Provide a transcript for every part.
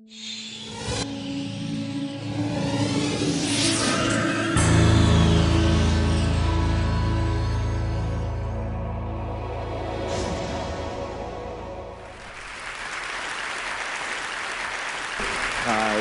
I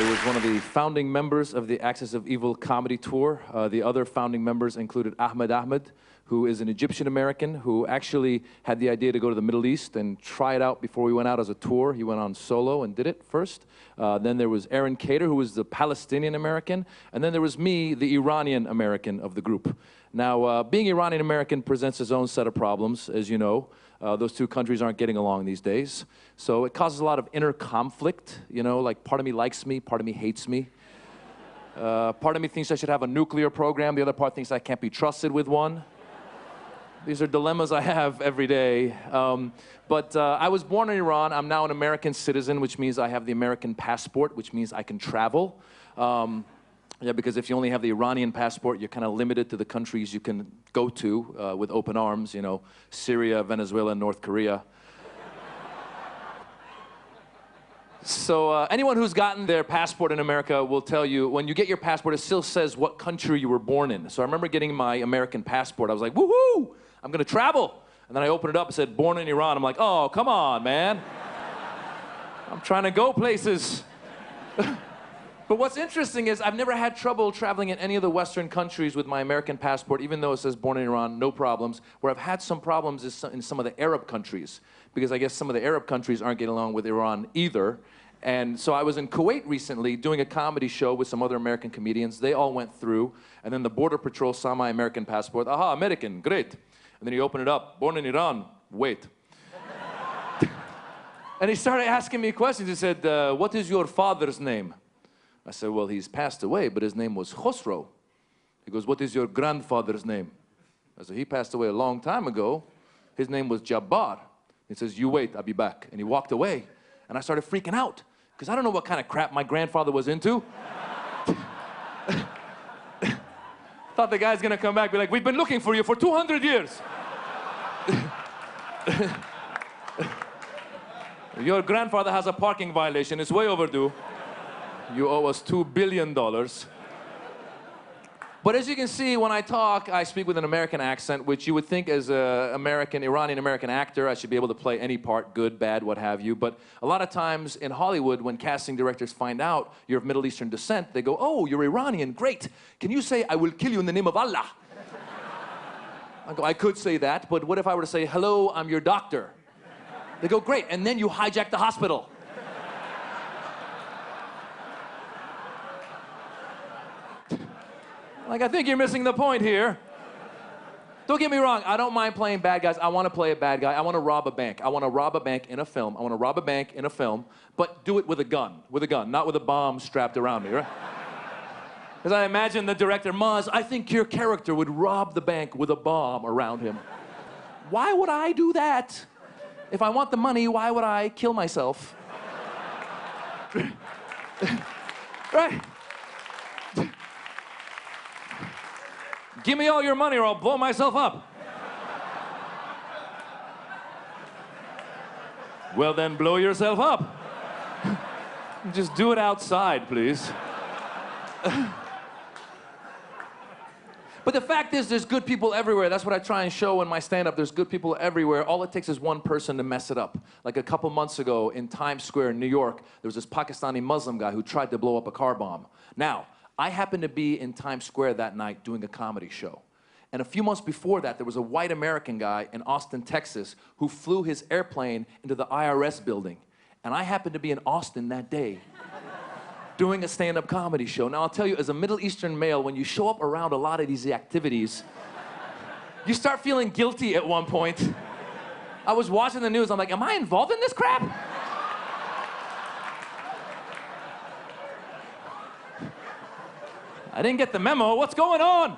was one of the founding members of the Axis of Evil comedy tour. The other founding members included Ahmed, who is an Egyptian-American who actually had the idea to go to the Middle East and try it out before we went out as a tour. He went on solo and did it first. Then there was Aaron Cater, who was the Palestinian-American. And then there was me, the Iranian-American of the group. Now, being Iranian-American presents its own set of problems, as you know. Those two countries aren't getting along these days. So it causes a lot of inner conflict, you know, like part of me likes me, part of me hates me. Part of me thinks I should have a nuclear program, the other part thinks I can't be trusted with one. These are dilemmas I have every day. I was born in Iran. I'm now an American citizen, which means I have the American passport, which means I can travel. Yeah, because if you only have the Iranian passport, you're kind of limited to the countries you can go to with open arms, you know, Syria, Venezuela, North Korea. So anyone who's gotten their passport in America will tell you, when you get your passport, it still says what country you were born in. So I remember getting my American passport. I was like, woohoo, I'm going to travel. And then I opened it up, it said, born in Iran. I'm like, oh, come on, man. I'm trying to go places. But what's interesting is I've never had trouble traveling in any of the Western countries with my American passport, even though it says born in Iran, no problems. Where I've had some problems is in some of the Arab countries, because I guess some of the Arab countries aren't getting along with Iran either. And so I was in Kuwait recently doing a comedy show with some other American comedians. They all went through, and then the Border Patrol saw my American passport. Aha, American, great. And then he opened it up, born in Iran, wait. And he started asking me questions. He said, what is your father's name? I said, well, he's passed away, but his name was Khosrow. He goes, what is your grandfather's name? I said, he passed away a long time ago. His name was Jabbar. He says, you wait, I'll be back. And he walked away. And I started freaking out, because I don't know what kind of crap my grandfather was into. Thought the guy's gonna come back and be like, we've been looking for you for 200 years. Your grandfather has a parking violation, it's way overdue. You owe us $2 billion. But as you can see, when I talk, I speak with an American accent, which you would think as an Iranian-American actor, I should be able to play any part, good, bad, what have you. But a lot of times in Hollywood, when casting directors find out you're of Middle Eastern descent, they go, oh, you're Iranian, great. Can you say, I will kill you in the name of Allah? I go, I could say that, but what if I were to say, hello, I'm your doctor? They go, great, and then you hijack the hospital. Like, I think you're missing the point here. Don't get me wrong, I don't mind playing bad guys. I want to play a bad guy. I want to rob a bank. I want to rob a bank in a film. I want to rob a bank in a film, but do it with a gun, not with a bomb strapped around me, right? Because I imagine the director, Maz, I think your character would rob the bank with a bomb around him. Why would I do that? If I want the money, why would I kill myself? Right? Give me all your money or I'll blow myself up. Well, then blow yourself up. Just do it outside, please. But the fact is, there's good people everywhere. That's what I try and show in my stand-up. There's good people everywhere. All it takes is one person to mess it up. Like a couple months ago in Times Square in New York, there was this Pakistani Muslim guy who tried to blow up a car bomb. Now, I happened to be in Times Square that night doing a comedy show. And a few months before that, there was a white American guy in Austin, Texas, who flew his airplane into the IRS building. And I happened to be in Austin that day doing a stand-up comedy show. Now, I'll tell you, as a Middle Eastern male, when you show up around a lot of these activities, you start feeling guilty at one point. I was watching the news, I'm like, am I involved in this crap? I didn't get the memo, what's going on?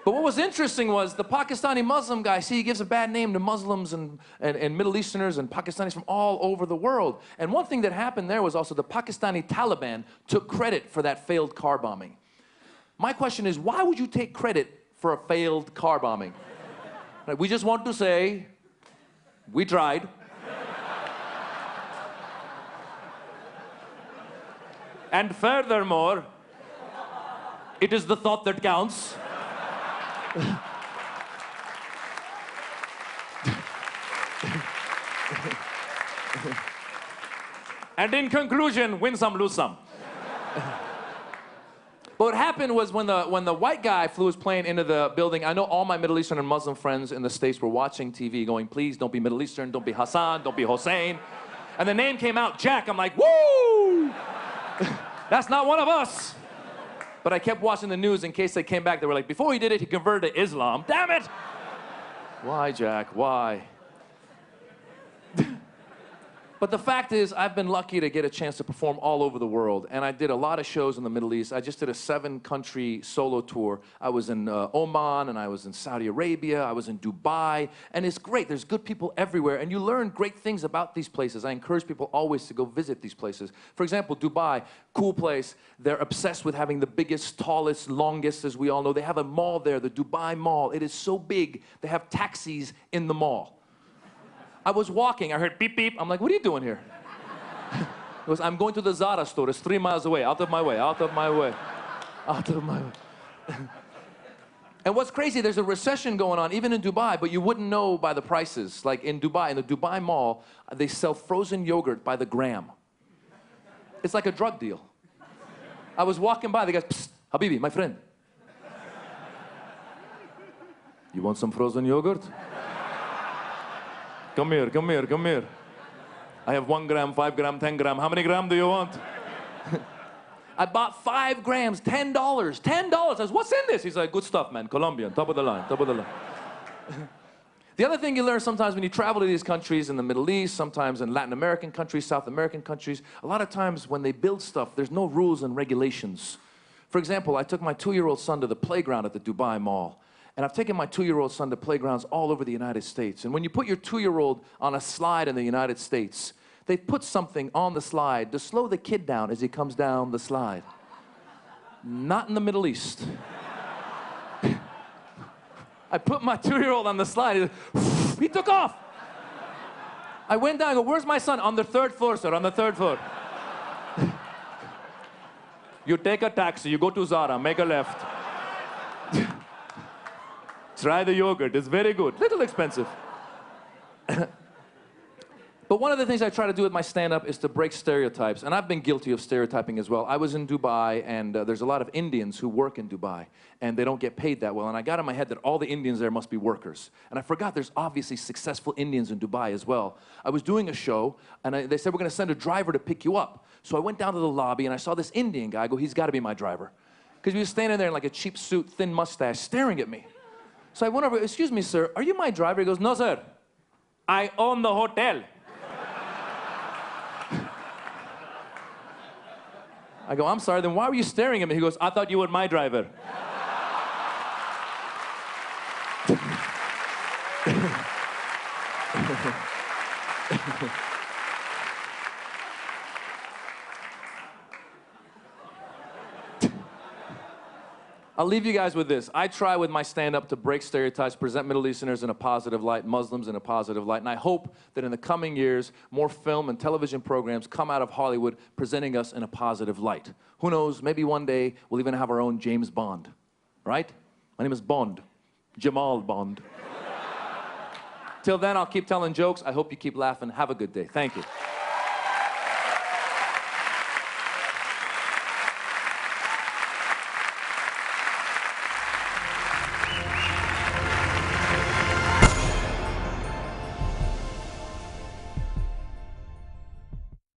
But what was interesting was the Pakistani Muslim guy, see, he gives a bad name to Muslims and Middle Easterners and Pakistanis from all over the world. And one thing that happened there was also the Pakistani Taliban took credit for that failed car bombing. My question is, why would you take credit for a failed car bombing? Like, we just want to say, we tried. And furthermore, it is the thought that counts. And in conclusion, win some, lose some. But what happened was when the white guy flew his plane into the building, I know all my Middle Eastern and Muslim friends in the States were watching TV going, please don't be Middle Eastern, don't be Hassan, don't be Hossein. And the name came out, Jack. I'm like, woo! That's not one of us. But I kept watching the news in case they came back. They were like, before he did it, he converted to Islam. Damn it! Why, Jack? Why? But the fact is, I've been lucky to get a chance to perform all over the world. And I did a lot of shows in the Middle East. I just did a 7-country solo tour. I was in Oman, and I was in Saudi Arabia. I was in Dubai. And it's great. There's good people everywhere. And you learn great things about these places. I encourage people always to go visit these places. For example, Dubai, cool place. They're obsessed with having the biggest, tallest, longest, as we all know. They have a mall there, the Dubai Mall. It is so big, they have taxis in the mall. I was walking, I heard beep, beep. I'm like, what are you doing here? He goes, I'm going to the Zara store. It's 3 miles away. Out of my way, out of my way, out of my way. And what's crazy, there's a recession going on, even in Dubai, but you wouldn't know by the prices. Like in Dubai, in the Dubai Mall, they sell frozen yogurt by the gram. It's like a drug deal. I was walking by, they go, psst, Habibi, my friend. You want some frozen yogurt? Come here, come here, come here. I have 1 gram, 5 gram, 10 gram. How many gram do you want? I bought 5 grams, $10. $10. I was, what's in this? He's like, good stuff, man. Colombian, top of the line, top of the line. The other thing you learn sometimes when you travel to these countries in the Middle East, sometimes in Latin American countries, South American countries, a lot of times when they build stuff, there's no rules and regulations. For example, I took my 2-year-old son to the playground at the Dubai Mall. And I've taken my 2-year-old son to playgrounds all over the United States. And when you put your 2-year-old on a slide in the United States, they put something on the slide to slow the kid down as he comes down the slide. Not in the Middle East. I put my 2-year-old on the slide. He took off. I went down and go, where's my son? On the 3rd floor, sir, on the 3rd floor. You take a taxi, you go to Zara, make a left. Try the yogurt, it's very good. Little expensive. But one of the things I try to do with my stand-up is to break stereotypes. And I've been guilty of stereotyping as well. I was in Dubai, and there's a lot of Indians who work in Dubai, and they don't get paid that well. And I got in my head that all the Indians there must be workers. And I forgot there's obviously successful Indians in Dubai as well. I was doing a show, and they said, we're going to send a driver to pick you up. So I went down to the lobby, and I saw this Indian guy. I go, he's got to be my driver. Because he was standing there in like a cheap suit, thin mustache, staring at me. So I went over, excuse me, sir, are you my driver? He goes, no, sir. I own the hotel. I go, I'm sorry, then why were you staring at me? He goes, I thought you were my driver. I'll leave you guys with this. I try with my stand-up to break stereotypes, present Middle Easterners in a positive light, Muslims in a positive light, and I hope that in the coming years, more film and television programs come out of Hollywood presenting us in a positive light. Who knows, maybe one day we'll even have our own James Bond, right? My name is Bond, Jamal Bond. Till then, I'll keep telling jokes. I hope you keep laughing. Have a good day. Thank you.